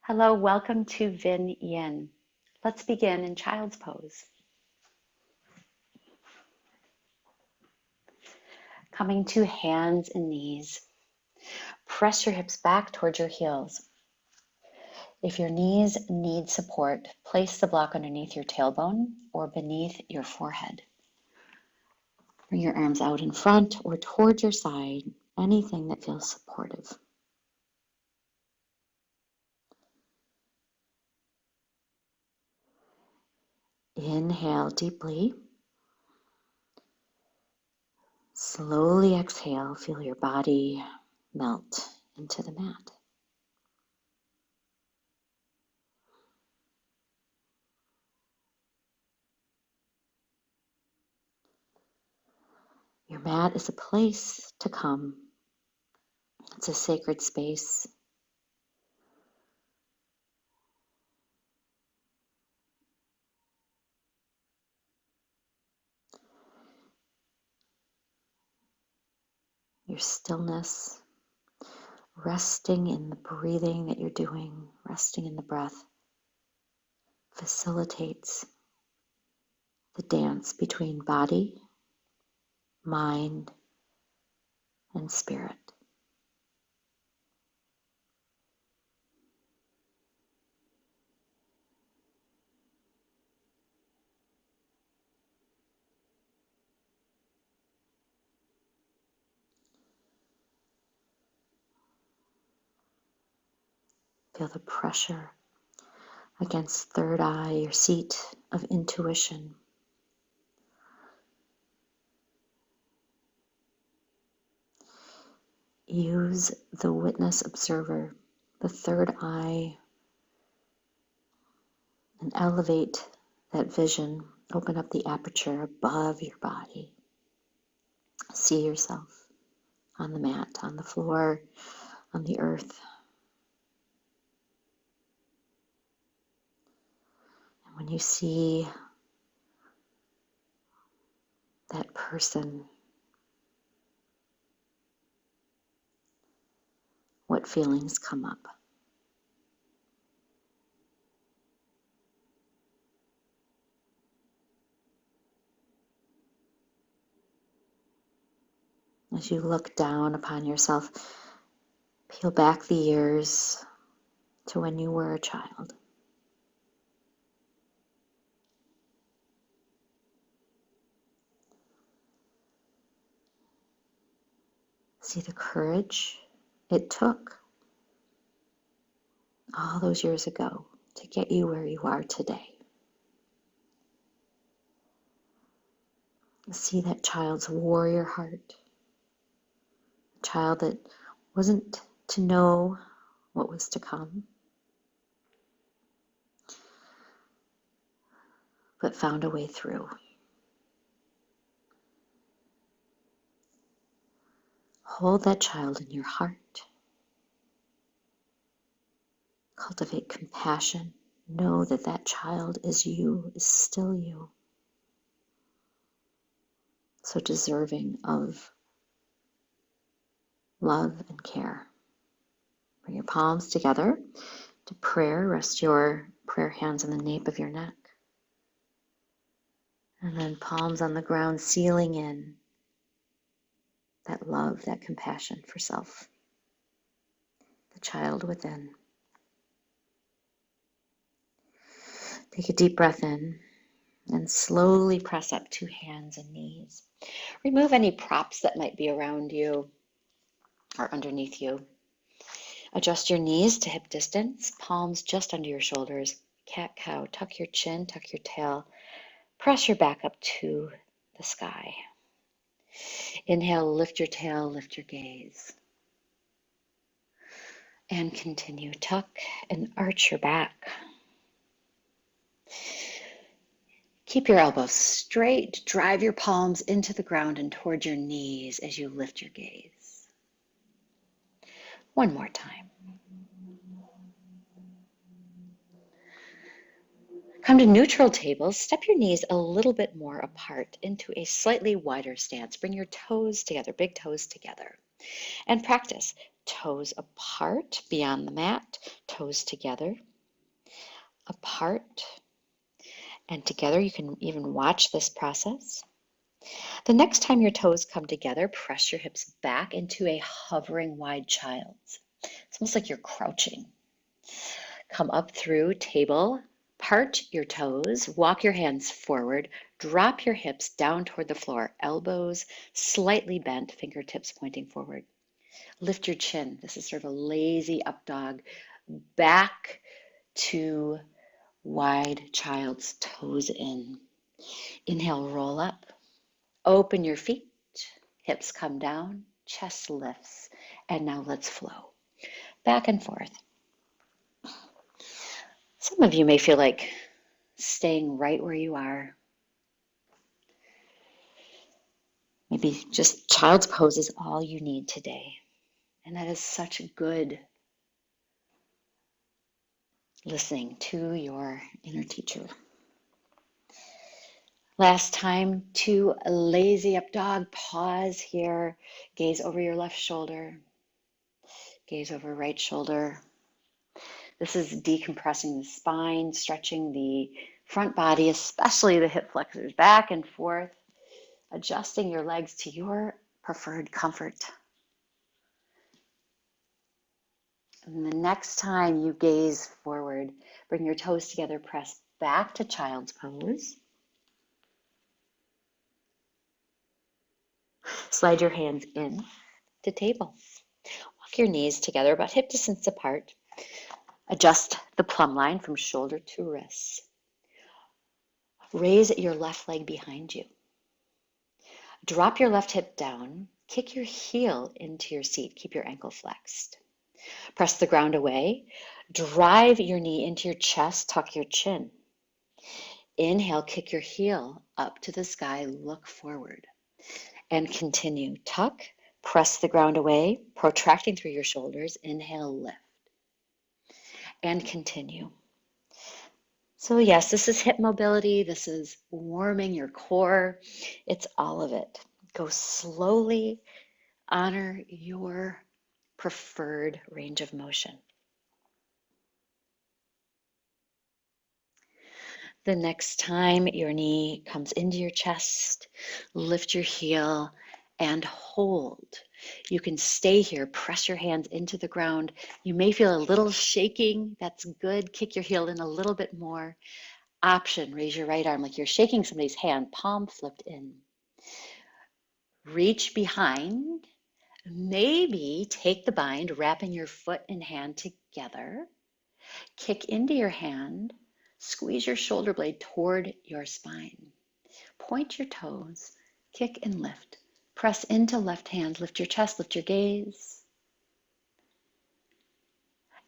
Hello, welcome to Vin Yin. Let's begin in child's pose. Coming to hands and knees. Press your hips back towards your heels. If your knees need support, place the block underneath your tailbone or beneath your forehead. Bring your arms out in front or towards your side, anything that feels supportive. Inhale deeply. Slowly exhale, feel your body melt into the mat. Your mat is a place to come. It's a sacred space. Your stillness, resting in the breathing that you're doing, resting in the breath, facilitates the dance between body, mind, and spirit. Feel the pressure against third eye, your seat of intuition. Use the witness observer, the third eye, and elevate that vision. Open up the aperture above your body. See yourself on the mat, on the floor, on the earth. And when you see that person, what feelings come up? As you look down upon yourself, peel back the years to when you were a child. See the courage it took all those years ago to get you where you are today. See that child's warrior heart, a child that wasn't to know what was to come, but found a way through. Hold that child in your heart. Cultivate compassion. Know that that child is you, is still you. So deserving of love and care. Bring your palms together to prayer. Rest your prayer hands on the nape of your neck. And then palms on the ground, sealing in that love, that compassion for self, the child within. Take a deep breath in and slowly press up to hands and knees. Remove any props that might be around you or underneath you. Adjust your knees to hip distance, palms just under your shoulders. Cat-cow, tuck your chin, tuck your tail. Press your back up to the sky. Inhale, lift your tail, lift your gaze. And continue, tuck and arch your back. Keep your elbows straight, drive your palms into the ground and towards your knees as you lift your gaze. One more time. Come to neutral tables, step your knees a little bit more apart into a slightly wider stance. Bring your toes together, big toes together. And practice toes apart beyond the mat, toes together, apart, and together. You can even watch this process. The next time your toes come together, press your hips back into a hovering wide child's. It's almost like you're crouching. Come up through table, part your toes, walk your hands forward, drop your hips down toward the floor, elbows slightly bent, fingertips pointing forward. Lift your chin. This is sort of a lazy up dog. Back to wide child's, toes in. Inhale, roll up. Open your feet. Hips come down, chest lifts. And now let's flow. Back and forth. Some of you may feel like staying right where you are. Maybe just child's pose is all you need today. And that is such good listening to your inner teacher. Last time, to a lazy up dog. Pause here. Gaze over your left shoulder. Gaze over right shoulder. This is decompressing the spine, stretching the front body, especially the hip flexors, back and forth, adjusting your legs to your preferred comfort. And the next time you gaze forward, bring your toes together, press back to child's pose. Slide your hands in to table. Walk your knees together about hip distance apart. Adjust the plumb line from shoulder to wrist. Raise your left leg behind you. Drop your left hip down. Kick your heel into your seat. Keep your ankle flexed. Press the ground away. Drive your knee into your chest. Tuck your chin. Inhale, kick your heel up to the sky. Look forward. And continue. Tuck. Press the ground away, protracting through your shoulders. Inhale, lift. And continue. So yes, this is hip mobility. This is warming your core. It's all of it. Go slowly. Honor your preferred range of motion. The next time your knee comes into your chest, lift your heel and hold. You can stay here, press your hands into the ground. You may feel a little shaking. That's good. Kick your heel in a little bit more. Option, raise your right arm like you're shaking somebody's hand, palm flipped in. Reach behind. Maybe take the bind, wrapping your foot and hand together. Kick into your hand. Squeeze your shoulder blade toward your spine. Point your toes. Kick and lift. Press into left hand. Lift your chest. Lift your gaze.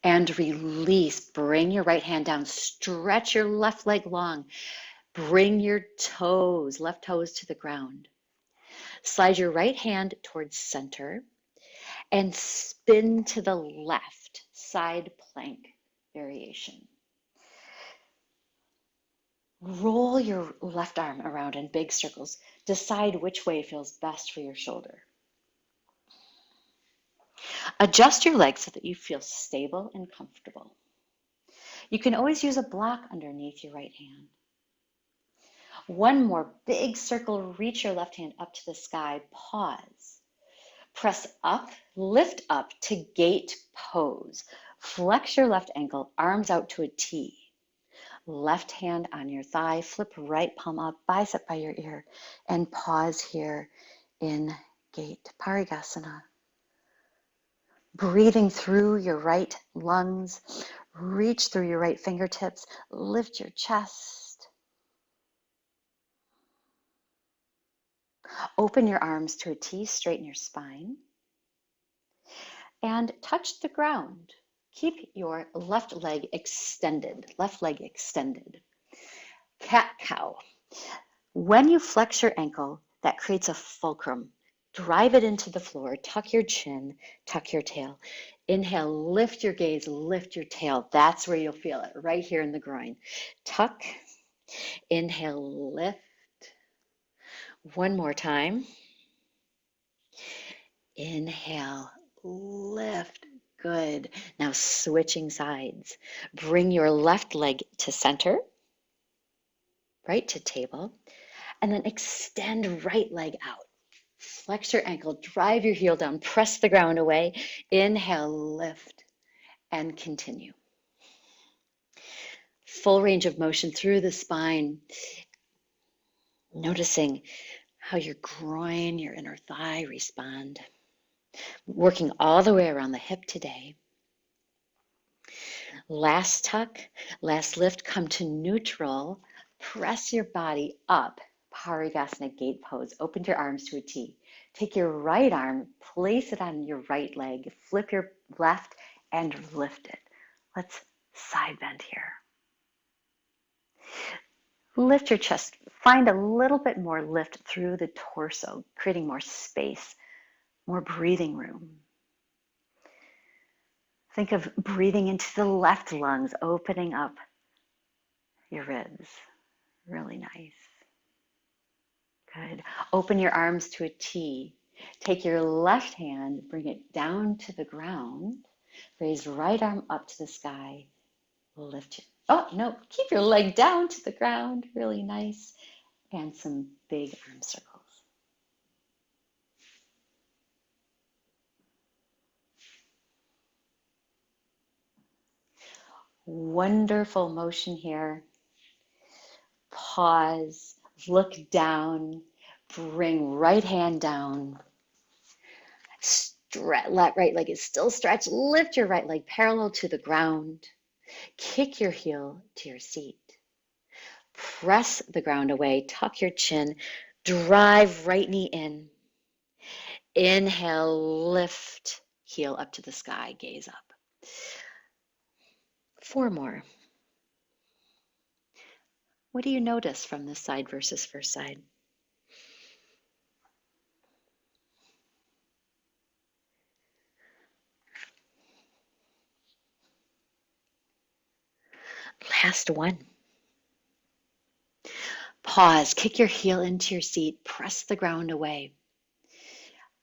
And release. Bring your right hand down. Stretch your left leg long. Bring your toes, left toes to the ground. Slide your right hand towards center and spin to the left, side plank variation. Roll your left arm around in big circles. Decide which way feels best for your shoulder. Adjust your legs so that you feel stable and comfortable. You can always use a block underneath your right hand. One more big circle, reach your left hand up to the sky, pause. Press up, lift up to gate pose. Flex your left ankle, arms out to a T. Left hand on your thigh, flip right palm up, bicep by your ear, and pause here in gate Parigasana. Breathing through your right lungs, reach through your right fingertips, lift your chest. Open your arms to a T, straighten your spine, and touch the ground. Keep your left leg extended, Cat-cow. When you flex your ankle, that creates a fulcrum. Drive it into the floor, tuck your chin, tuck your tail. Inhale, lift your gaze, lift your tail. That's where you'll feel it, right here in the groin. Tuck, inhale, lift. One more time. Inhale, lift. Good. Now switching sides. Bring your left leg to center, right to table, and then extend right leg out. Flex your ankle, drive your heel down, press the ground away. Inhale, lift, and continue. Full range of motion through the spine, noticing how your groin, your inner thigh respond. Working all the way around the hip today. Last tuck, last lift, come to neutral. Press your body up, Parigasana gate pose. Open your arms to a T. Take your right arm, place it on your right leg, flip your left and lift it. Let's side bend here. Lift your chest. Find a little bit more lift through the torso, creating more space, more breathing room. Think of breathing into the left lungs, opening up your ribs. Really nice. Good. Open your arms to a T. Take your left hand, bring it down to the ground. Raise right arm up to the sky. Lift it. Oh, no, keep your leg down to the ground. Really nice. And some big arm circles. Wonderful motion here. Pause, look down, bring right hand down. Let right leg is still stretched. Lift your right leg parallel to the ground. Kick your heel to your seat. Press the ground away. Tuck your chin. Drive right knee in. Inhale, lift. Heel up to the sky. Gaze up. 4 more. What do you notice from this side versus first side? Last one. Pause, kick your heel into your seat, press the ground away.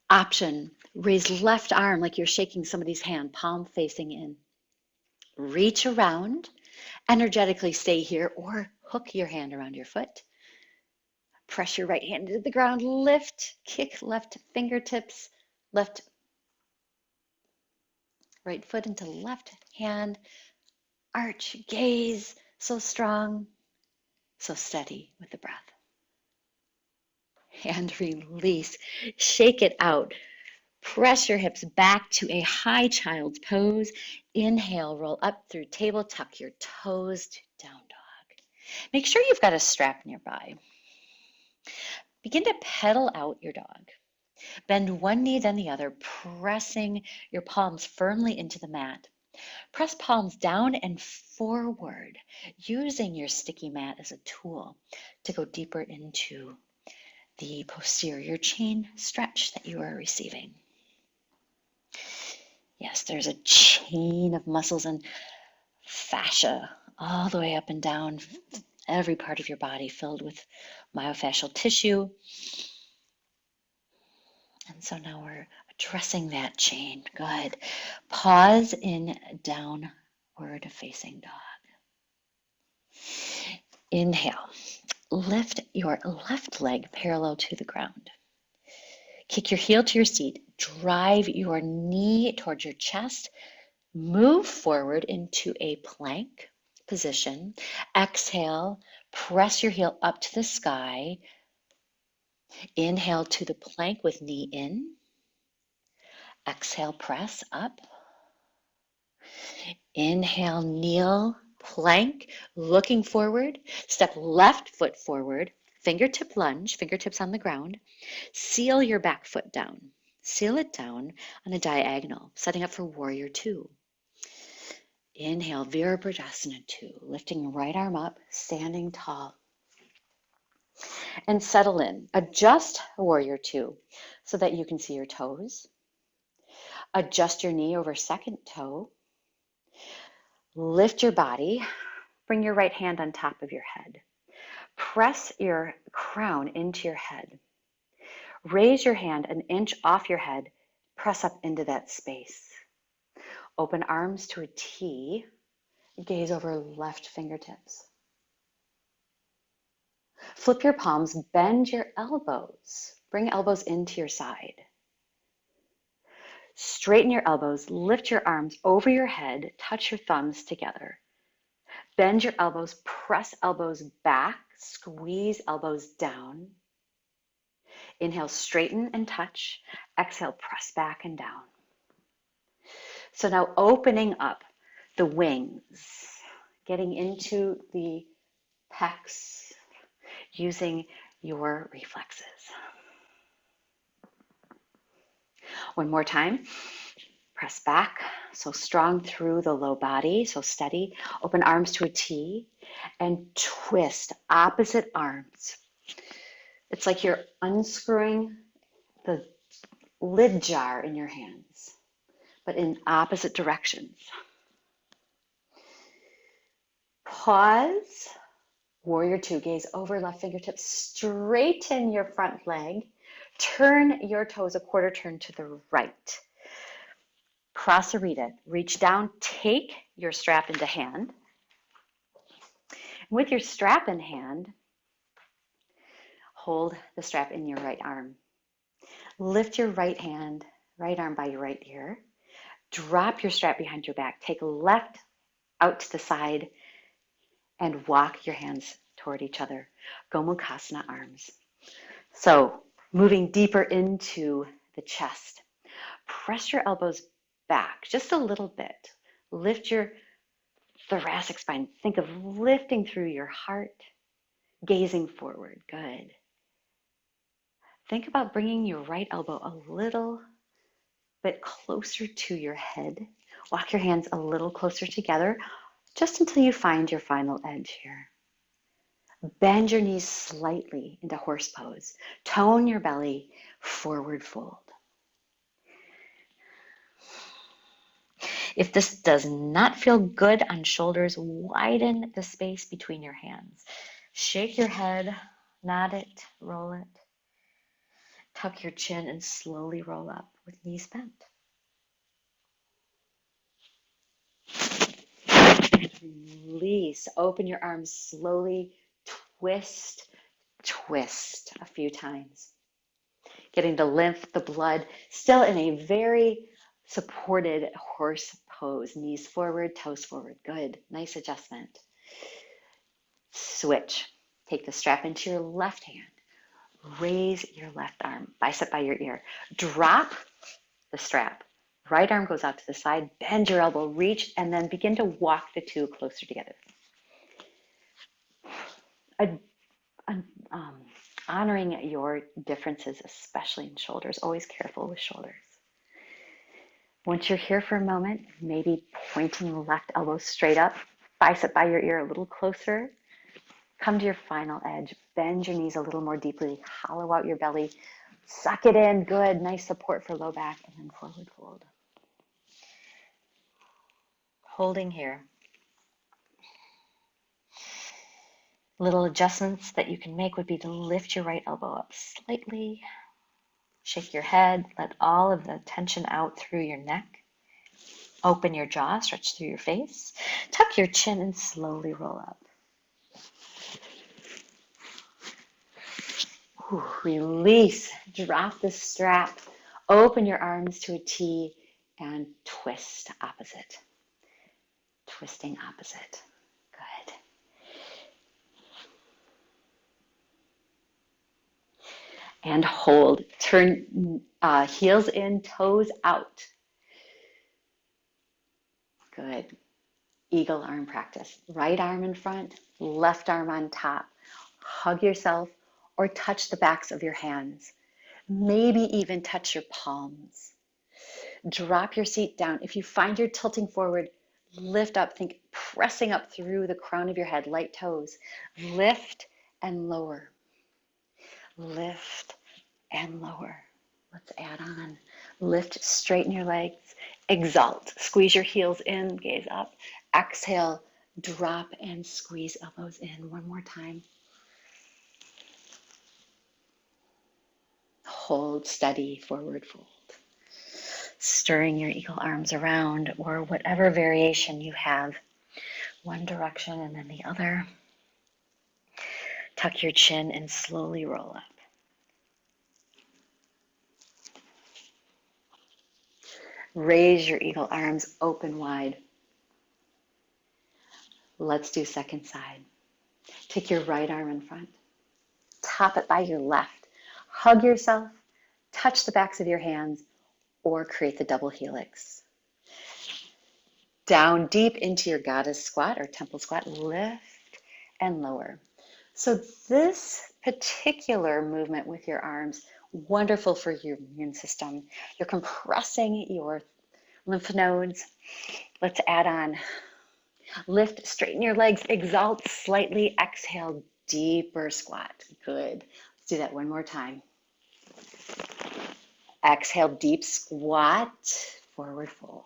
Option, raise left arm like you're shaking somebody's hand, palm facing in. Reach around, energetically stay here, or hook your hand around your foot. Press your right hand into the ground, lift, kick left fingertips, left right foot into left hand, arch, gaze, so strong, so steady with the breath. And release, shake it out. Press your hips back to a high child's pose. Inhale, roll up through table, tuck your toes to down dog. Make sure you've got a strap nearby. Begin to pedal out your dog. Bend one knee, then the other, pressing your palms firmly into the mat. Press palms down and forward, using your sticky mat as a tool to go deeper into the posterior chain stretch that you are receiving. Yes, there's a chain of muscles and fascia all the way up and down, every part of your body filled with myofascial tissue. And so now we're addressing that chain. Good. Pause in downward facing dog. Inhale. Lift your left leg parallel to the ground. Kick your heel to your seat. Drive your knee towards your chest. Move forward into a plank position. Exhale, press your heel up to the sky. Inhale to the plank with knee in. Exhale, press up. Inhale, kneel, plank, looking forward. Step left foot forward, fingertip lunge, fingertips on the ground. Seal your back foot down. Seal it down on a diagonal, setting up for warrior two. Inhale, Virabhadrasana 2, lifting right arm up, standing tall. And settle in. Adjust warrior 2 so that you can see your toes. Adjust your knee over second toe. Lift your body. Bring your right hand on top of your head. Press your crown into your head. Raise your hand an inch off your head. Press up into that space. Open arms to a T. Gaze over left fingertips. Flip your palms, bend your elbows. Bring elbows into your side. Straighten your elbows, lift your arms over your head, touch your thumbs together. Bend your elbows, press elbows back, squeeze elbows down. Inhale, straighten and touch. Exhale, press back and down. So now opening up the wings, getting into the pecs, using your reflexes. One more time. Press back, so strong through the low body, so steady. Open arms to a T and twist opposite arms. It's like you're unscrewing the lid jar in your hands, but in opposite directions. Pause. Warrior two, gaze over left fingertips. Straighten your front leg. Turn your toes a quarter turn to the right. Prasarita, reach down, take your strap into hand. With your strap in hand, hold the strap in your right arm. Lift your right hand, right arm by your right ear. Drop your strap behind your back. Take left out to the side and walk your hands toward each other. Gomukhasana arms. So moving deeper into the chest. Press your elbows back just a little bit. Lift your thoracic spine. Think of lifting through your heart, gazing forward. Good. Think about bringing your right elbow a little bit closer to your head. Walk your hands a little closer together just until you find your final edge here. Bend your knees slightly into horse pose. Tone your belly, forward fold. If this does not feel good on shoulders, widen the space between your hands. Shake your head, nod it, roll it. Tuck your chin and slowly roll up with knees bent. Release. Open your arms slowly. Twist, twist a few times. Getting the lymph, the blood, still in a very supported horse pose. Knees forward, toes forward. Good. Nice adjustment. Switch. Take the strap into your left hand. Raise your left arm, bicep by your ear. Drop the strap. Right arm goes out to the side. Bend your elbow, reach, and then begin to walk the two closer together. Honoring your differences, especially in shoulders. Always careful with shoulders. Once you're here for a moment, maybe pointing the left elbow straight up, bicep by your ear a little closer. Come to your final edge. Bend your knees a little more deeply. Hollow out your belly. Suck it in. Good. Nice support for low back. And then forward fold. Holding here. Little adjustments that you can make would be to lift your right elbow up slightly. Shake your head. Let all of the tension out through your neck. Open your jaw. Stretch through your face. Tuck your chin and slowly roll up. Release, drop the strap, open your arms to a T and twist opposite. Twisting opposite. Good. And hold. Turn heels in, toes out. Good. Eagle arm practice. Right arm in front, left arm on top. Hug yourself or touch the backs of your hands. Maybe even touch your palms. Drop your seat down. If you find you're tilting forward, lift up. Think pressing up through the crown of your head, light toes. Lift and lower. Lift and lower. Let's add on. Lift, straighten your legs. Exalt. Squeeze your heels in, gaze up. Exhale, drop and squeeze elbows in. One more time. Hold steady, forward fold. stirring your eagle arms around, or whatever variation you have, one direction and then the other. Tuck your chin and slowly roll up. Raise your eagle arms open wide. Let's do second side. Take your right arm in front. Top it by your left. Hug yourself. Touch the backs of your hands or create the double helix. Down deep into your goddess squat or temple squat. Lift and lower. So this particular movement with your arms, wonderful for your immune system. You're compressing your lymph nodes. Let's add on. Lift, straighten your legs, exalt slightly, exhale, deeper squat. Good. Let's do that one more time. Exhale, deep squat, forward fold.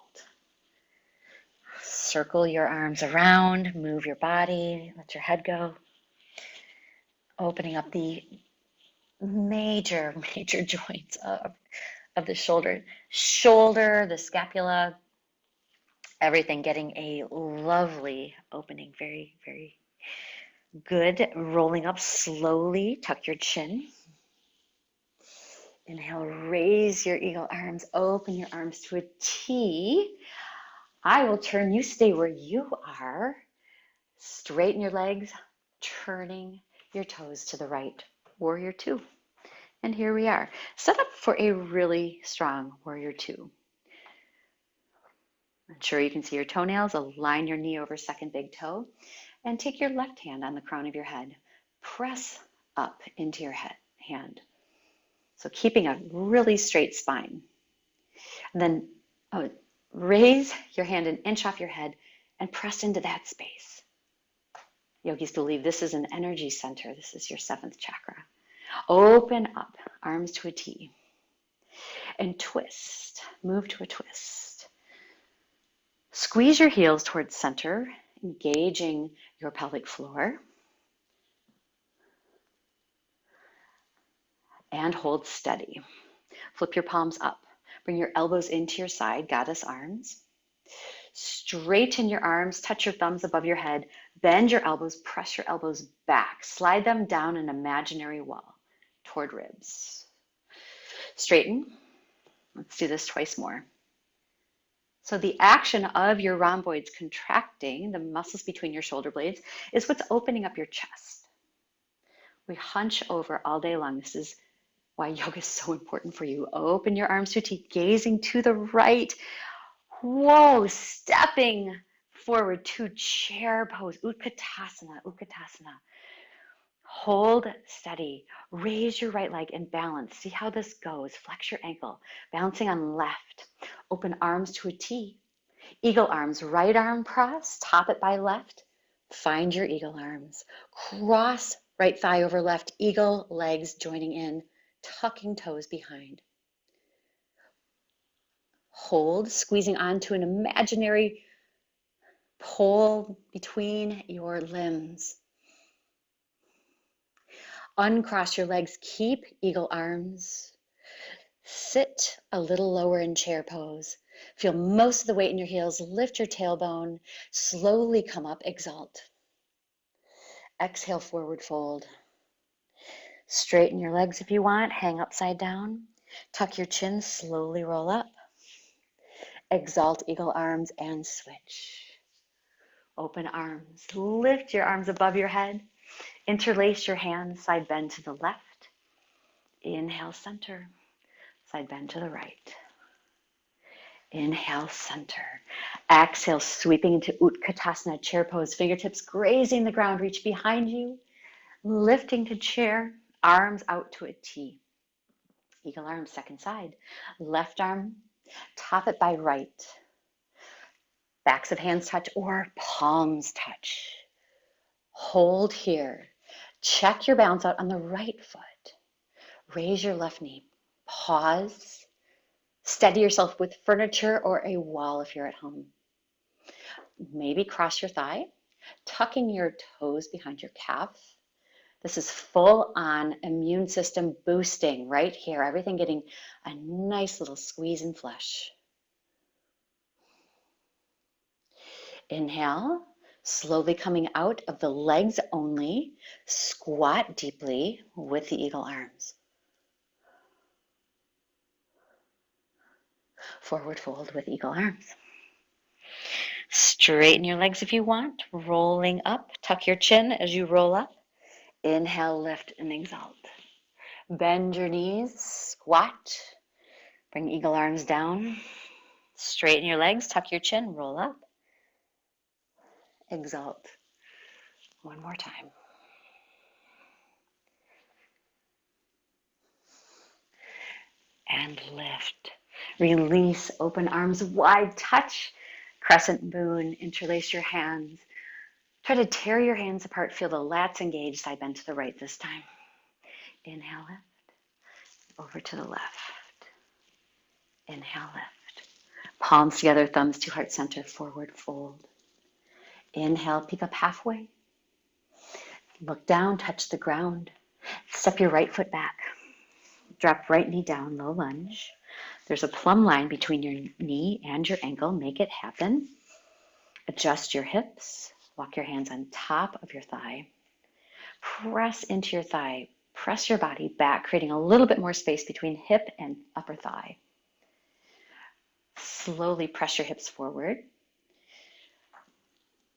Circle your arms around, move your body, let your head go. Opening up the major joints of the shoulder. Shoulder, the scapula, everything getting a lovely opening. Very, very good. Rolling up slowly, tuck your chin. Inhale, raise your eagle arms, open your arms to a T. I will turn, you stay where you are. Straighten your legs, turning your toes to the right. Warrior two. And here we are. Set up for a really strong warrior two. Ensure you can see your toenails. Align your knee over second big toe. And take your left hand on the crown of your head. Press up into your hand. So keeping a really straight spine. And then raise your hand an inch off your head and press into that space. Yogis believe this is an energy center. This is your seventh chakra. Open up, arms to a T. And twist. Move to a twist. Squeeze your heels towards center, engaging your pelvic floor. And hold steady. Flip your palms up. Bring your elbows into your side, goddess arms. Straighten your arms, touch your thumbs above your head. Bend your elbows, press your elbows back. Slide them down an imaginary wall toward ribs. Straighten. Let's do this twice more. So the action of your rhomboids contracting, the muscles between your shoulder blades, is what's opening up your chest. We hunch over all day long. This is why yoga is so important for you. Open your arms to a T, gazing to the right. Whoa, stepping forward to chair pose, Utkatasana. Hold steady. Raise your right leg and balance. See how this goes. Flex your ankle. Balancing on left. Open arms to a T. Eagle arms. Right arm cross. Top it by left. Find your eagle arms. Cross right thigh over left. Eagle legs joining in. Tucking toes behind. Hold, squeezing onto an imaginary pole between your limbs. Uncross your legs, keep eagle arms. Sit a little lower in chair pose. Feel most of the weight in your heels. Lift your tailbone. Slowly come up, exalt. Exhale, forward fold. Straighten your legs if you want. Hang upside down. Tuck your chin, slowly roll up. Exalt, eagle arms, and switch. Open arms. Lift your arms above your head. Interlace your hands, side bend to the left. Inhale, center. Side bend to the right. Inhale, center. Exhale, sweeping into Utkatasana, chair pose. Fingertips grazing the ground. Reach behind you. Lifting to chair. Arms out to a T. Eagle arms, second side. Left arm, top it by right. Backs of hands touch or palms touch. Hold here. Check your balance out on the right foot. Raise your left knee. Pause. Steady yourself with furniture or a wall if you're at home. Maybe cross your thigh, tucking your toes behind your calf. This is full on immune system boosting right here. Everything getting a nice little squeeze and flush. Inhale, slowly coming out of the legs only. Squat deeply with the eagle arms. Forward fold with eagle arms. Straighten your legs if you want. Rolling up. Tuck your chin as you roll up. Inhale, lift and exalt. Bend your knees. Squat. Bring eagle arms down. Straighten your legs. Tuck your chin. Roll up. Exalt. One more time. And lift. Release. Open arms wide. Touch. Crescent moon. Interlace your hands. Try to tear your hands apart. Feel the lats engaged. Side bend to the right this time. Inhale, lift. Over to the left. Inhale, lift. Palms together, thumbs to heart center, forward fold. Inhale, peek up halfway. Look down, touch the ground. Step your right foot back. Drop right knee down, low lunge. There's a plumb line between your knee and your ankle. Make it happen. Adjust your hips. Walk your hands on top of your thigh. Press into your thigh. Press your body back, creating a little bit more space between hip and upper thigh. Slowly press your hips forward.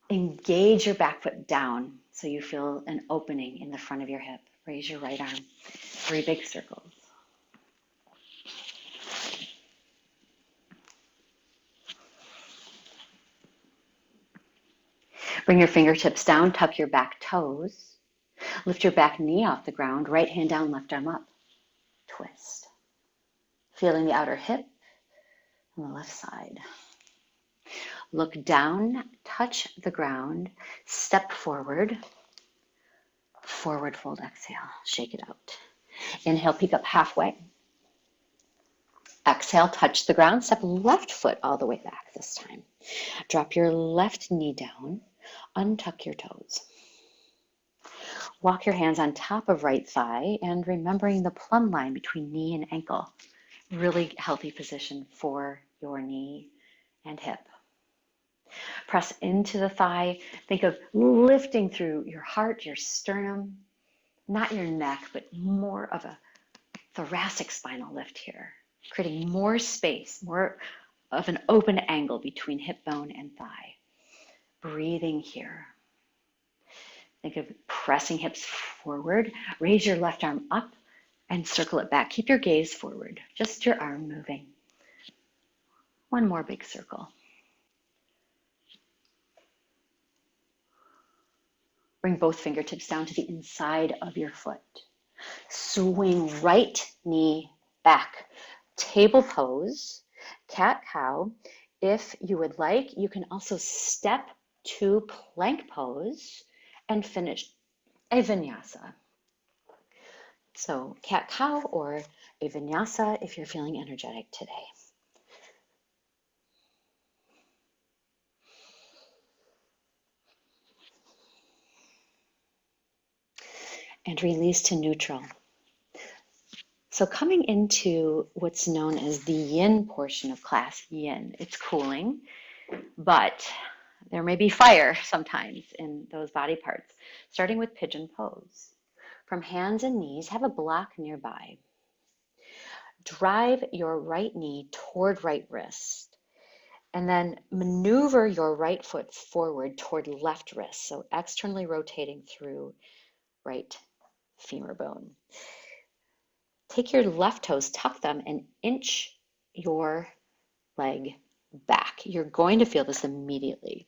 Engage your back foot down so you feel an opening in the front of your hip. Raise your right arm. 3 big circles. Bring your fingertips down, tuck your back toes. Lift your back knee off the ground, right hand down, left arm up. Twist. Feeling the outer hip on the left side. Look down, touch the ground, step forward. Forward fold, exhale, shake it out. Inhale, peek up halfway. Exhale, touch the ground, step left foot all the way back this time. Drop your left knee down, untuck your toes. Walk your hands on top of right thigh and remembering the plumb line between knee and ankle. Really healthy position for your knee and hip. Press into the thigh. Think of lifting through your heart, your sternum, not your neck, but more of a thoracic spinal lift here, creating more space, more of an open angle between hip bone and thigh. Breathing here. Think of pressing hips forward. Raise your left arm up and circle it back. Keep your gaze forward, just your arm moving. One more big circle. Bring both fingertips down to the inside of your foot. Swing right knee back. Table pose, cat-cow. If you would like, you can also step to plank pose and finish a vinyasa. So cat-cow or a vinyasa if you're feeling energetic today. And release to neutral. So coming into what's known as the yin portion of class, yin, it's cooling, but there may be fire sometimes in those body parts, starting with pigeon pose. From hands and knees, have a block nearby. Drive your right knee toward right wrist, and then maneuver your right foot forward toward left wrist, so externally rotating through right femur bone. Take your left toes, tuck them, and inch your leg back. You're going to feel this immediately.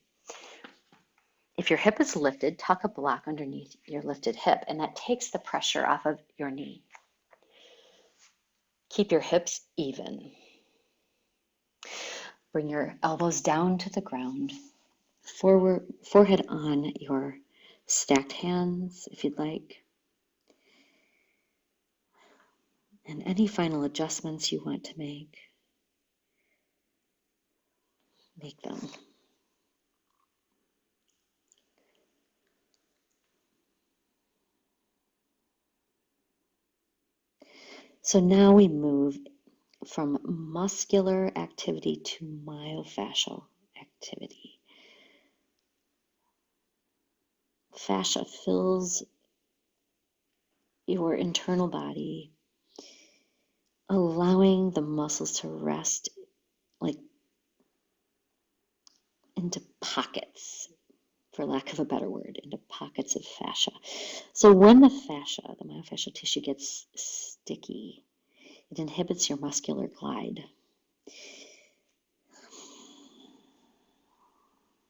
If your hip is lifted, tuck a block underneath your lifted hip, and that takes the pressure off of your knee. Keep your hips even. Bring your elbows down to the ground, forehead on your stacked hands, if you'd like. And any final adjustments you want to make them. So now we move from muscular activity to myofascial activity. fascia fills your internal body, allowing the muscles to rest like into pockets, for lack of a better word, into pockets of fascia. So when the fascia, the myofascial tissue, gets sticky, it inhibits your muscular glide.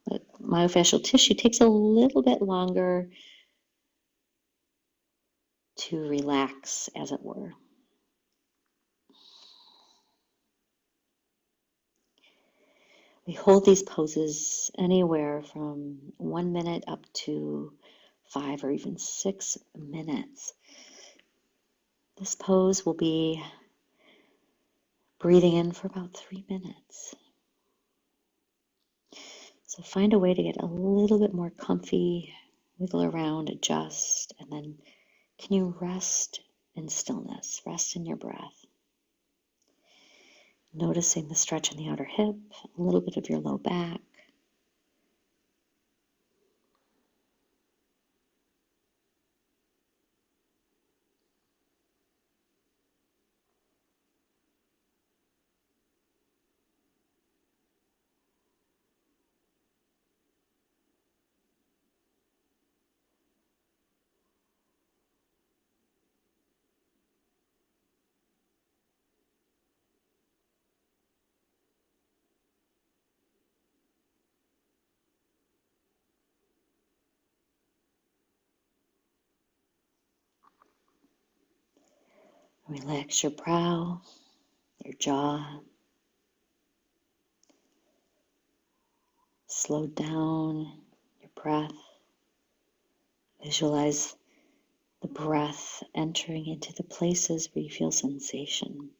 The myofascial tissue takes a little bit longer to relax, as it were. We hold these poses anywhere from 1 minute up to 5 or even 6 minutes. This pose will be breathing in for about 3 minutes. So find a way to get a little bit more comfy, wiggle around, adjust, and then can you rest in stillness, rest in your breath. Noticing the stretch in the outer hip, a little bit of your low back. Relax your brow, your jaw. Slow down your breath. Visualize the breath entering into the places where you feel sensation.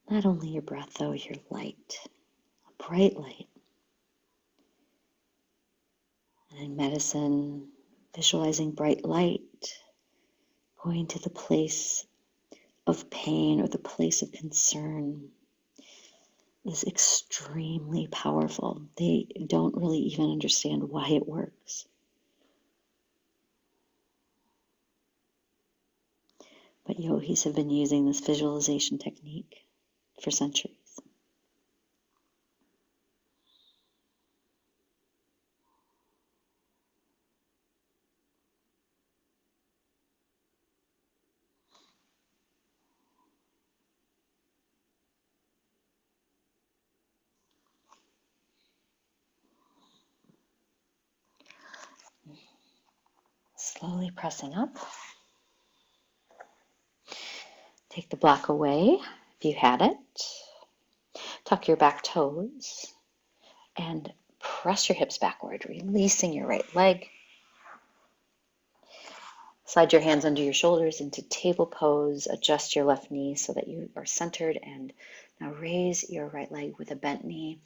Not only your breath, though, your light, a bright light. And in medicine, visualizing bright light going to the place of pain or the place of concern is extremely powerful. They don't really even understand why it works. But yogis have been using this visualization technique for centuries. Slowly pressing up. Take the block away if you had it. Tuck your back toes and press your hips backward, releasing your right leg. Slide your hands under your shoulders into table pose. Adjust your left knee so that you are centered. And now raise your right leg with a bent knee.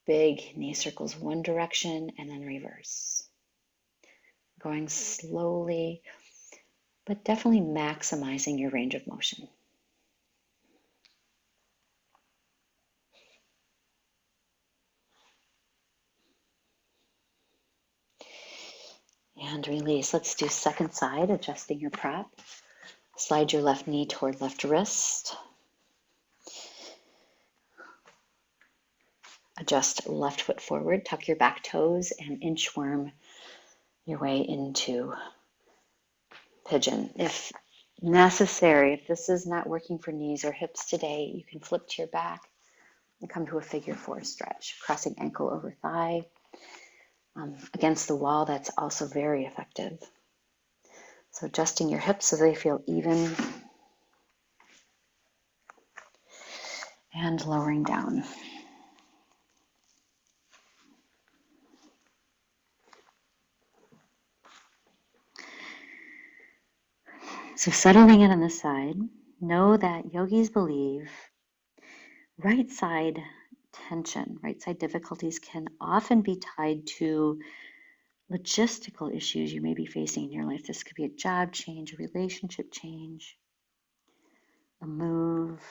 Big knee circles one direction and then reverse. Going slowly, but definitely maximizing your range of motion. And release. Let's do second side, adjusting your prop. Slide your left knee toward left wrist. Adjust left foot forward, tuck your back toes, and inchworm your way into pigeon. If necessary, if this is not working for knees or hips today, you can flip to your back and come to a figure four stretch, crossing ankle over thigh. Against the wall, that's also very effective. So adjusting your hips so they feel even and lowering down. So settling in on this side, know that yogis believe right side tension, right side difficulties can often be tied to logistical issues you may be facing in your life. This could be a job change, a relationship change, a move,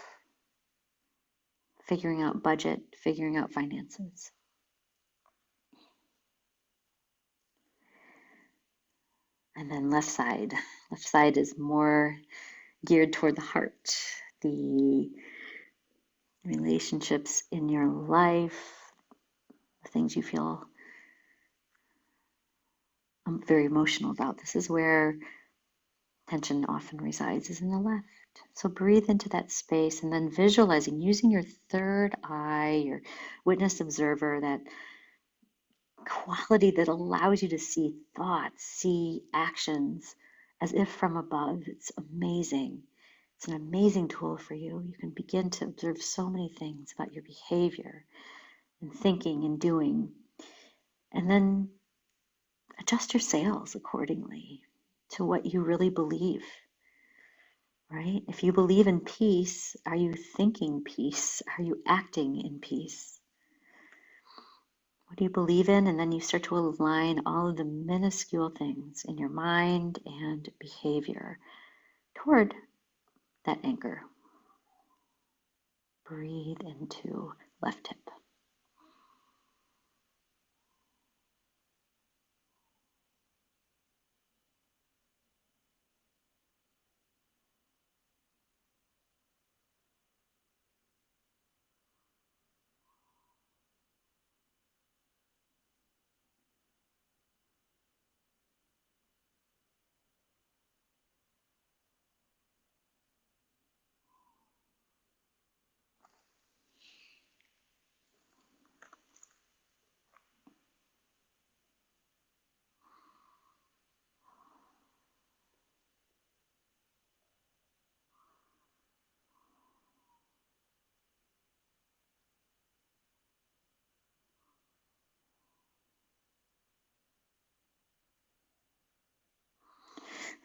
figuring out budget, figuring out finances. And then left side. Left side is more geared toward the heart, the relationships in your life, the things you feel very emotional about. This is where tension often resides, is in the left. So breathe into that space and then visualizing, using your third eye, your witness observer, that quality that allows you to see thoughts, see actions as if from above. It's amazing. It's an amazing tool for you. You can begin to observe so many things about your behavior and thinking and doing, and then adjust your sails accordingly to what you really believe, right? If you believe in peace, are you thinking peace? Are you acting in peace? What do you believe in? And then you start to align all of the minuscule things in your mind and behavior toward that anchor. Breathe into left hip.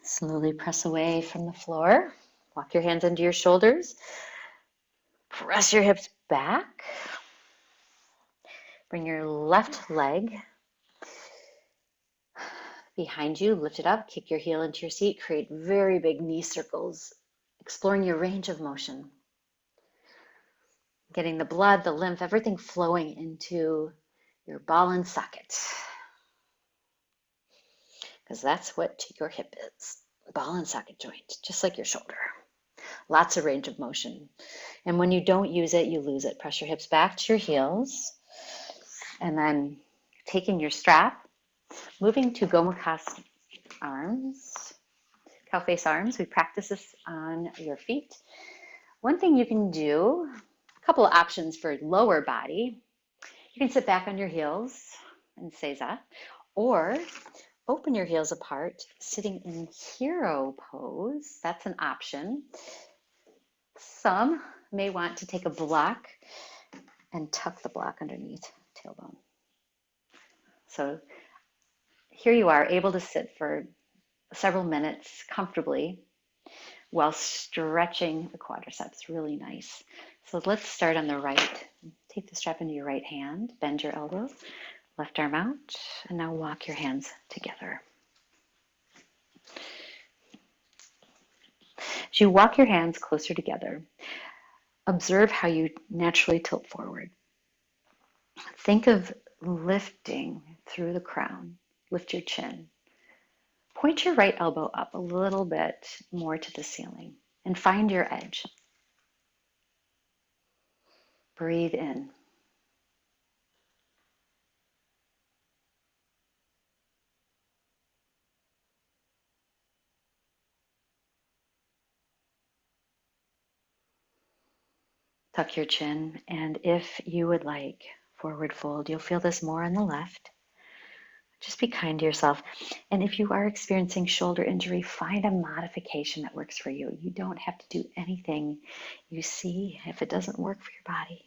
Slowly press away from the floor. Walk your hands into your shoulders. Press your hips back. Bring your left leg behind you. Lift it up. Kick your heel into your seat. Create very big knee circles, exploring your range of motion. Getting the blood, the lymph, everything flowing into your ball and socket. Because that's what your hip is. Ball and socket joint, just like your shoulder. Lots of range of motion. And when you don't use it, you lose it. Press your hips back to your heels. And then taking your strap, moving to Gomukh's arms, cow face arms. We practice this on your feet. One thing you can do, a couple of options for lower body. You can sit back on your heels and seiza, or open your heels apart, sitting in hero pose. That's an option. Some may want to take a block and tuck the block underneath tailbone. So here you are, able to sit for several minutes comfortably while stretching the quadriceps. Really nice. So let's start on the right. Take the strap into your right hand, bend your elbow, left arm out, and now walk your hands together. As you walk your hands closer together, observe how you naturally tilt forward. Think of lifting through the crown. Lift your chin. Point your right elbow up a little bit more to the ceiling and find your edge. Breathe in. Tuck your chin, and if you would like, forward fold. You'll feel this more on the left. Just be kind to yourself. And if you are experiencing shoulder injury, find a modification that works for you. You don't have to do anything you see if it doesn't work for your body.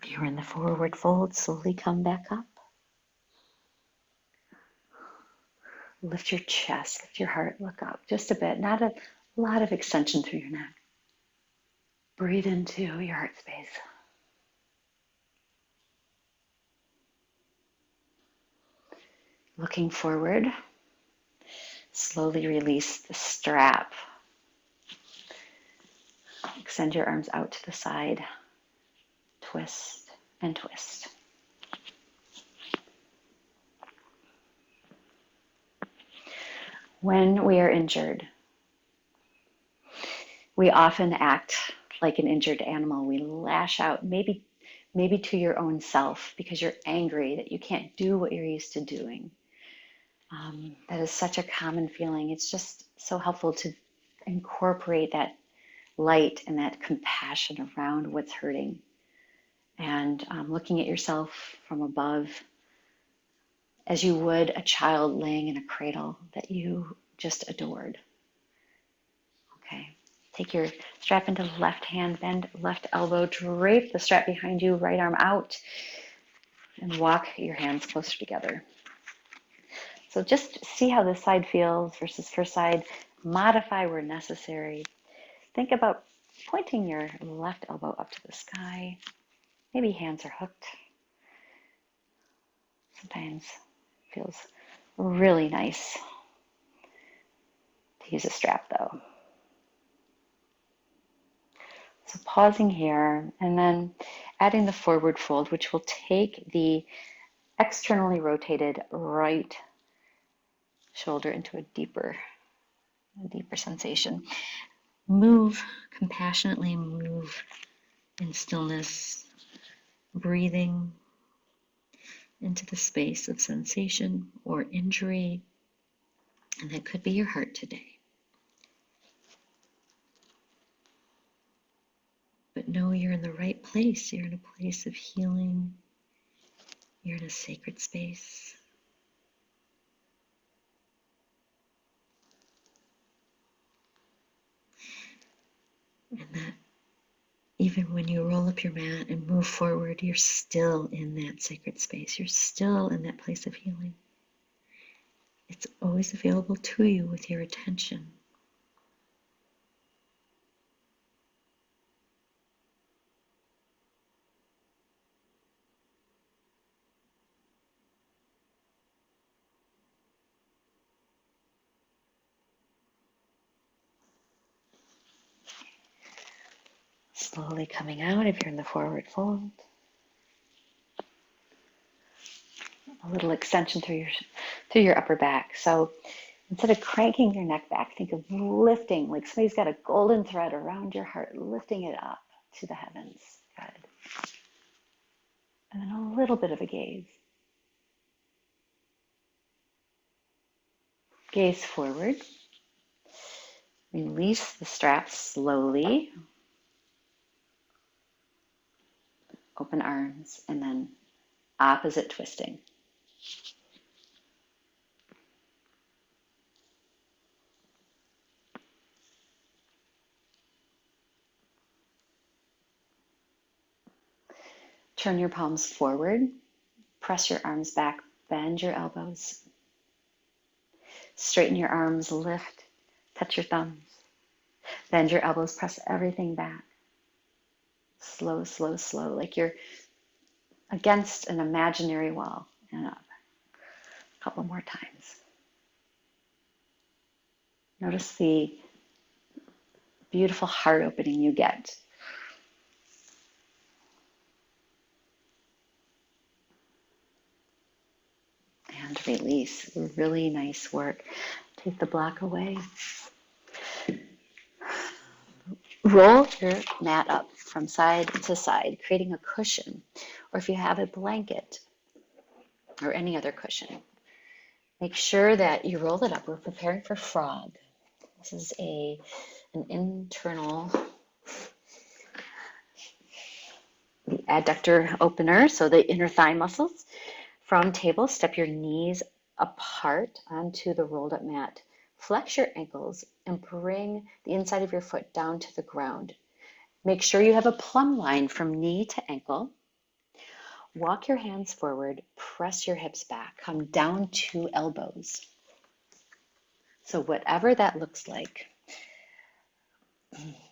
If you're in the forward fold, slowly come back up. Lift your chest, lift your heart, look up just a bit, not a lot of extension through your neck. Breathe into your heart space. Looking forward, slowly release the strap. Extend your arms out to the side. Twist and twist. When we are injured, we often act like an injured animal. We lash out, maybe to your own self because you're angry that you can't do what you're used to doing. That is such a common feeling. It's just so helpful to incorporate that light and that compassion around what's hurting. And looking at yourself from above as you would a child laying in a cradle that you just adored. Okay, take your strap into the left hand, bend left elbow, drape the strap behind you, right arm out, and walk your hands closer together. So just see how this side feels versus first side. Modify where necessary. Think about pointing your left elbow up to the sky. Maybe hands are hooked. Sometimes it feels really nice to use a strap though. So pausing here and then adding the forward fold, which will take the externally rotated right shoulder into a deeper sensation. Move compassionately, move in stillness, breathing into the space of sensation or injury, and that could be your heart today. But know you're in the right place. You're in a place of healing. You're in a sacred space. And that even when you roll up your mat and move forward, you're still in that sacred space. You're still in that place of healing. It's always available to you with your attention. Slowly coming out if you're in the forward fold. A little extension through your upper back. So instead of cranking your neck back, think of lifting, like somebody's got a golden thread around your heart, lifting it up to the heavens. Good. And then a little bit of a gaze. Gaze forward. Release the strap slowly. Open arms and then opposite twisting. Turn your palms forward. Press your arms back. Bend your elbows. Straighten your arms. Lift. Touch your thumbs. Bend your elbows. Press everything back. Slow, slow, slow. Like you're against an imaginary wall. And up. A couple more times. Notice the beautiful heart opening you get. And release. Really nice work. Take the block away. Roll your mat up from side to side, creating a cushion. Or if you have a blanket or any other cushion, make sure that you roll it up. We're preparing for frog. This is an internal the adductor opener, so the inner thigh muscles. From table, step your knees apart onto the rolled up mat. Flex your ankles and bring the inside of your foot down to the ground. Make sure you have a plumb line from knee to ankle. Walk your hands forward, press your hips back, come down to elbows. So whatever that looks like,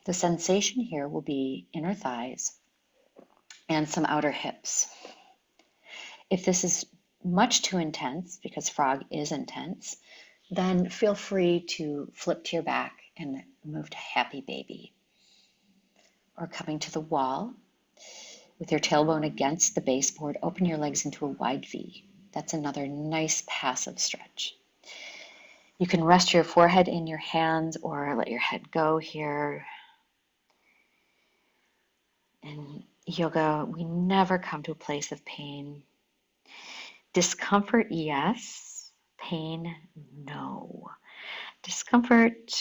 the sensation here will be inner thighs and some outer hips. If this is much too intense, because frog is intense, then feel free to flip to your back and move to happy baby. Or coming to the wall with your tailbone against the baseboard, open your legs into a wide V. That's another nice passive stretch. You can rest your forehead in your hands or let your head go here. In yoga, we never come to a place of pain. Discomfort, yes. Pain, no. Discomfort,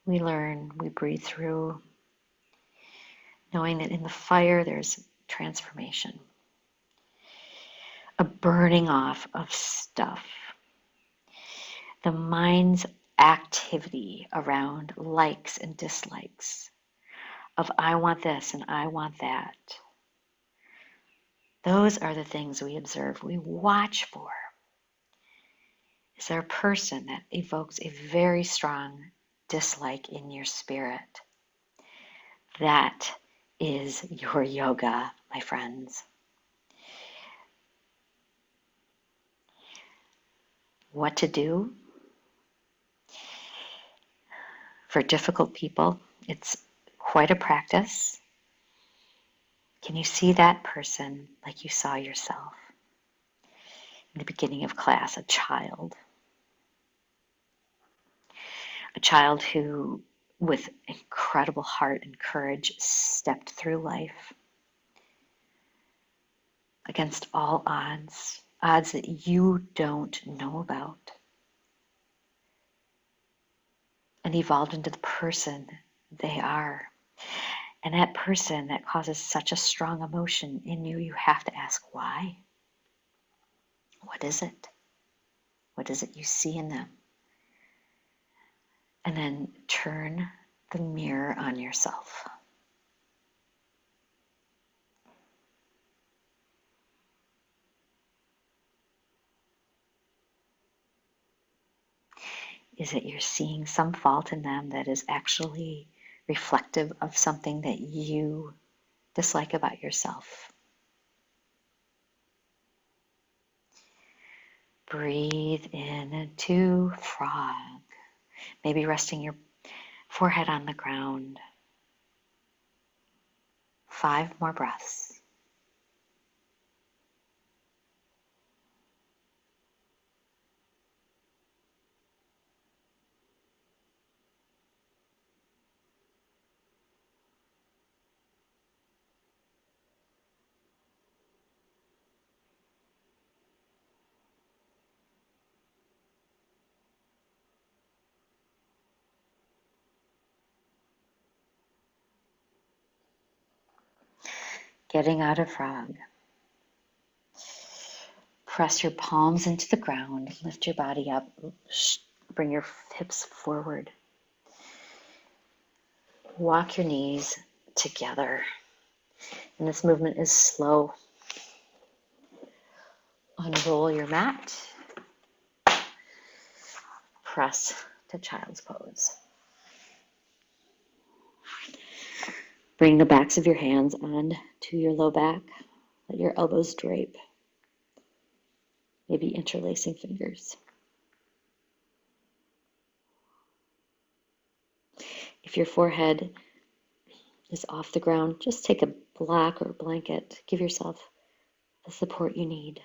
we learn, we breathe through, knowing that in the fire there's transformation, a burning off of stuff. The mind's activity around likes and dislikes, of I want this and I want that. Those are the things we observe, we watch for. Is there a person that evokes a very strong dislike in your spirit? That is your yoga, my friends. What to do? For difficult people, it's quite a practice. Can you see that person like you saw yourself in the beginning of class, a child? A child who, with incredible heart and courage, stepped through life against all odds, odds that you don't know about, and evolved into the person they are. And that person that causes such a strong emotion in you, you have to ask why. What is it? What is it you see in them? And then turn the mirror on yourself. Is it you're seeing some fault in them that is actually reflective of something that you dislike about yourself? Breathe into frog. Maybe resting your forehead on the ground. 5 more breaths. Getting out of frog. Press your palms into the ground. Lift your body up. Bring your hips forward. Walk your knees together. And this movement is slow. Unroll your mat. Press to child's pose. Bring the backs of your hands on to your low back. Let your elbows drape. Maybe interlacing fingers. If your forehead is off the ground, just take a block or a blanket. Give yourself the support you need.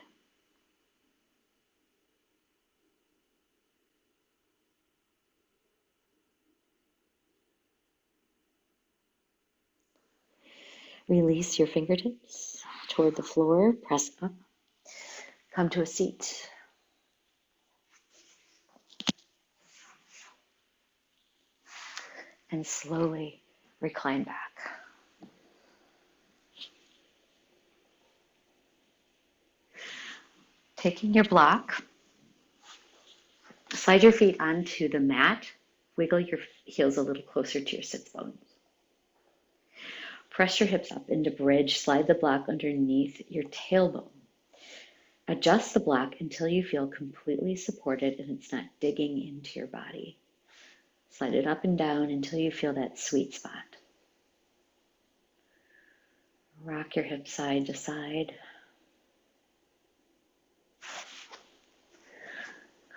Release your fingertips toward the floor. Press up. Come to a seat. And slowly recline back. Taking your block, slide your feet onto the mat. Wiggle your heels a little closer to your sits bones. Press your hips up into bridge. Slide the block underneath your tailbone. Adjust the block until you feel completely supported and it's not digging into your body. Slide it up and down until you feel that sweet spot. Rock your hips side to side.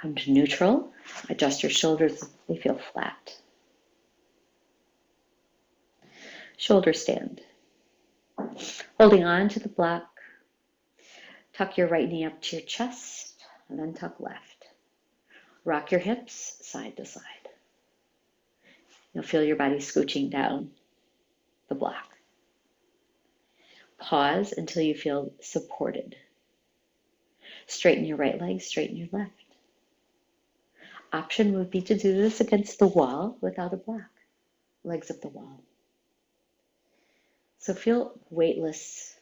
Come to neutral. Adjust your shoulders so they feel flat. Shoulder stand. Holding on to the block, tuck your right knee up to your chest and then tuck left. Rock your hips side to side. You'll feel your body scooching down the block. Pause until you feel supported. Straighten your right leg, straighten your left. Option would be to do this against the wall without a block. Legs up the wall. So feel weightless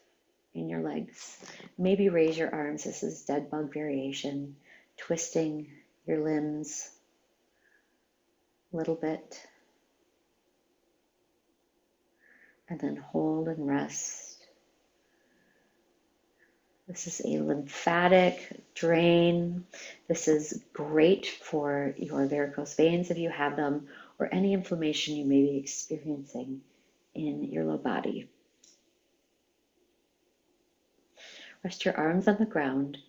in your legs. Maybe raise your arms. This is dead bug variation. Twisting your limbs a little bit. And then hold and rest. This is a lymphatic drain. This is great for your varicose veins if you have them, or any inflammation you may be experiencing in your low body. Rest your arms on the ground,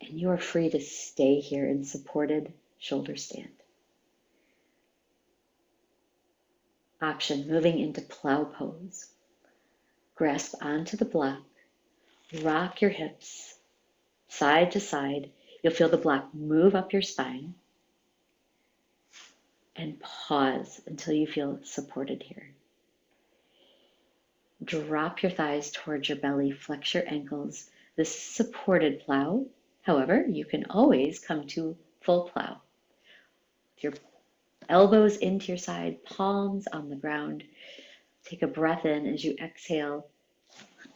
and you are free to stay here in supported shoulder stand. Option, moving into plow pose. Grasp onto the block, rock your hips side to side. You'll feel the block move up your spine, and pause until you feel supported here. Drop your thighs towards your belly, flex your ankles. This is supported plow. However, you can always come to full plow. With your elbows into your side, palms on the ground. Take a breath in as you exhale.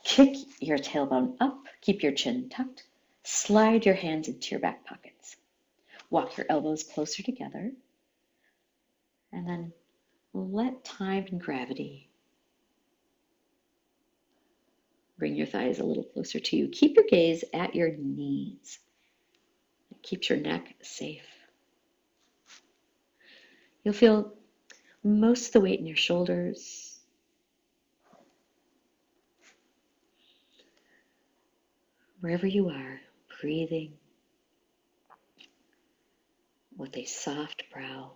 Kick your tailbone up, keep your chin tucked. Slide your hands into your back pockets. Walk your elbows closer together. And then let time and gravity bring your thighs a little closer to you. Keep your gaze at your knees. It keeps your neck safe. You'll feel most of the weight in your shoulders. Wherever you are, breathing with a soft brow.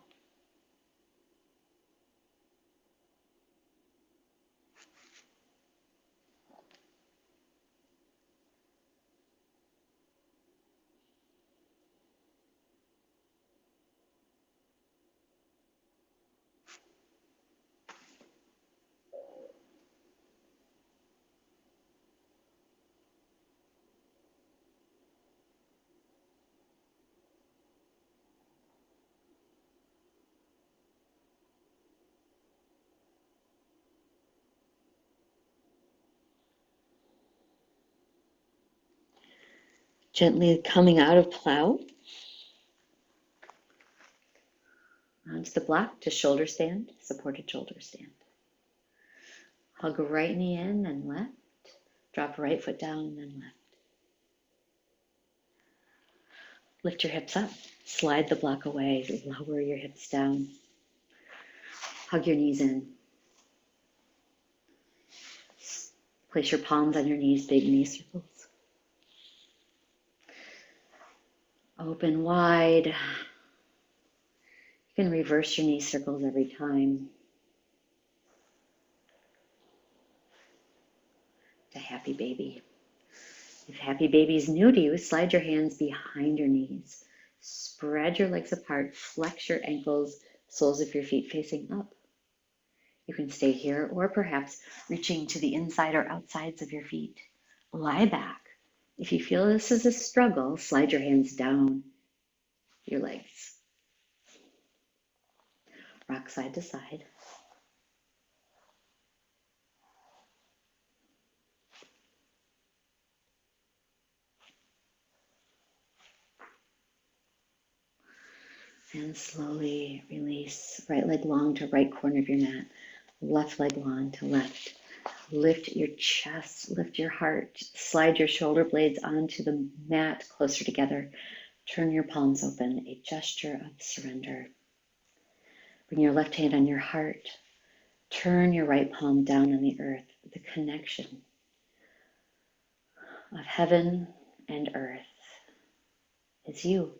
Gently coming out of plow onto the block to shoulder stand, supported shoulder stand. Hug right knee in and left. Drop right foot down and then left. Lift your hips up. Slide the block away. Lower your hips down. Hug your knees in. Place your palms on your knees, big knee circles. Open wide. You can reverse your knee circles every time. To happy baby. If happy baby is new to you, slide your hands behind your knees. Spread your legs apart. Flex your ankles, soles of your feet facing up. You can stay here or perhaps reaching to the inside or outsides of your feet. Lie back. If you feel this is a struggle, slide your hands down your legs. Rock side to side. And slowly release. Right leg long to right corner of your mat. Left leg long to left Lift your chest, lift your heart, slide your shoulder blades onto the mat closer together. Turn your palms open, a gesture of surrender. Bring your left hand on your heart. Turn your right palm down on the earth. The connection of heaven and earth is you.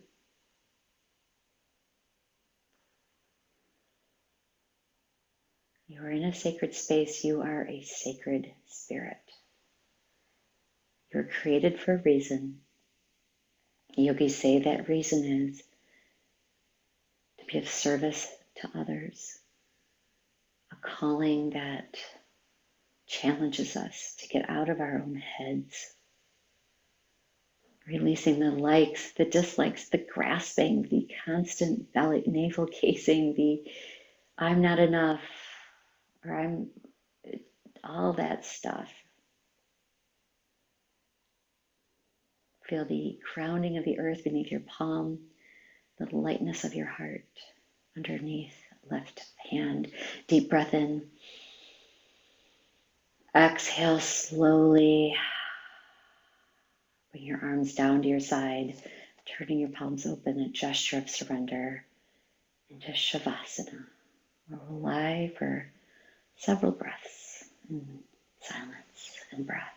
You are in a sacred space. You are a sacred spirit. You're created for a reason. Yogis say that reason is to be of service to others, a calling that challenges us to get out of our own heads, releasing the likes, the dislikes, the grasping, the constant belly, navel casing, the I'm not enough, or I'm all that stuff. Feel the grounding of the earth beneath your palm, the lightness of your heart underneath left hand. Deep breath in. Exhale slowly. Bring your arms down to your side, turning your palms open, a gesture of surrender into Shavasana. We'll lie for several breaths in silence and breath.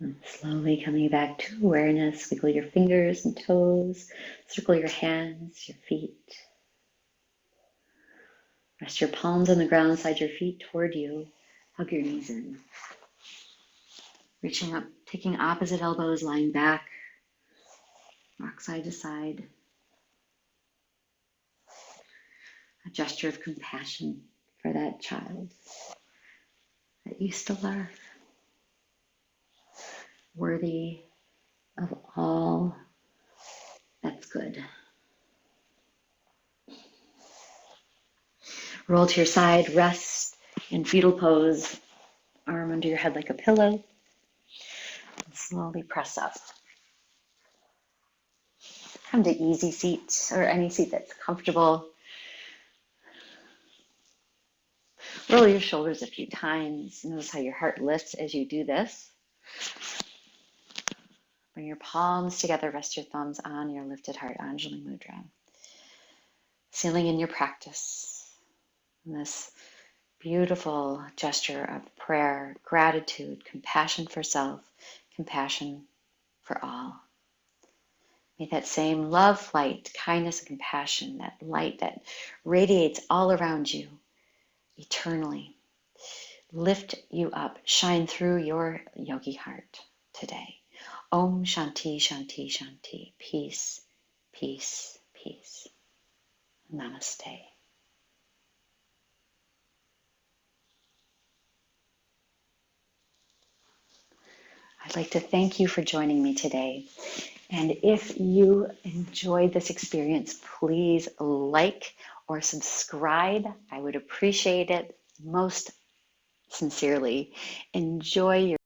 And slowly coming back to awareness, wiggle your fingers and toes, circle your hands, your feet. Rest your palms on the ground, slide your feet toward you, hug your knees in. Reaching up, taking opposite elbows, lying back, rock side to side. A gesture of compassion for that child that you still are worthy of all that's good. Roll to your side, rest in fetal pose, arm under your head like a pillow, and slowly press up. Come to easy seat or any seat that's comfortable. Roll your shoulders a few times. Notice how your heart lifts as you do this. Bring your palms together, rest your thumbs on your lifted heart, Anjali Mudra. Sealing in your practice, in this beautiful gesture of prayer, gratitude, compassion for self, compassion for all. May that same love, light, kindness, and compassion, that light that radiates all around you eternally, lift you up, shine through your yogi heart today. Om Shanti, Shanti, Shanti. Peace, peace, peace. Namaste. I'd like to thank you for joining me today. And if you enjoyed this experience, please like or subscribe. I would appreciate it most sincerely. Enjoy your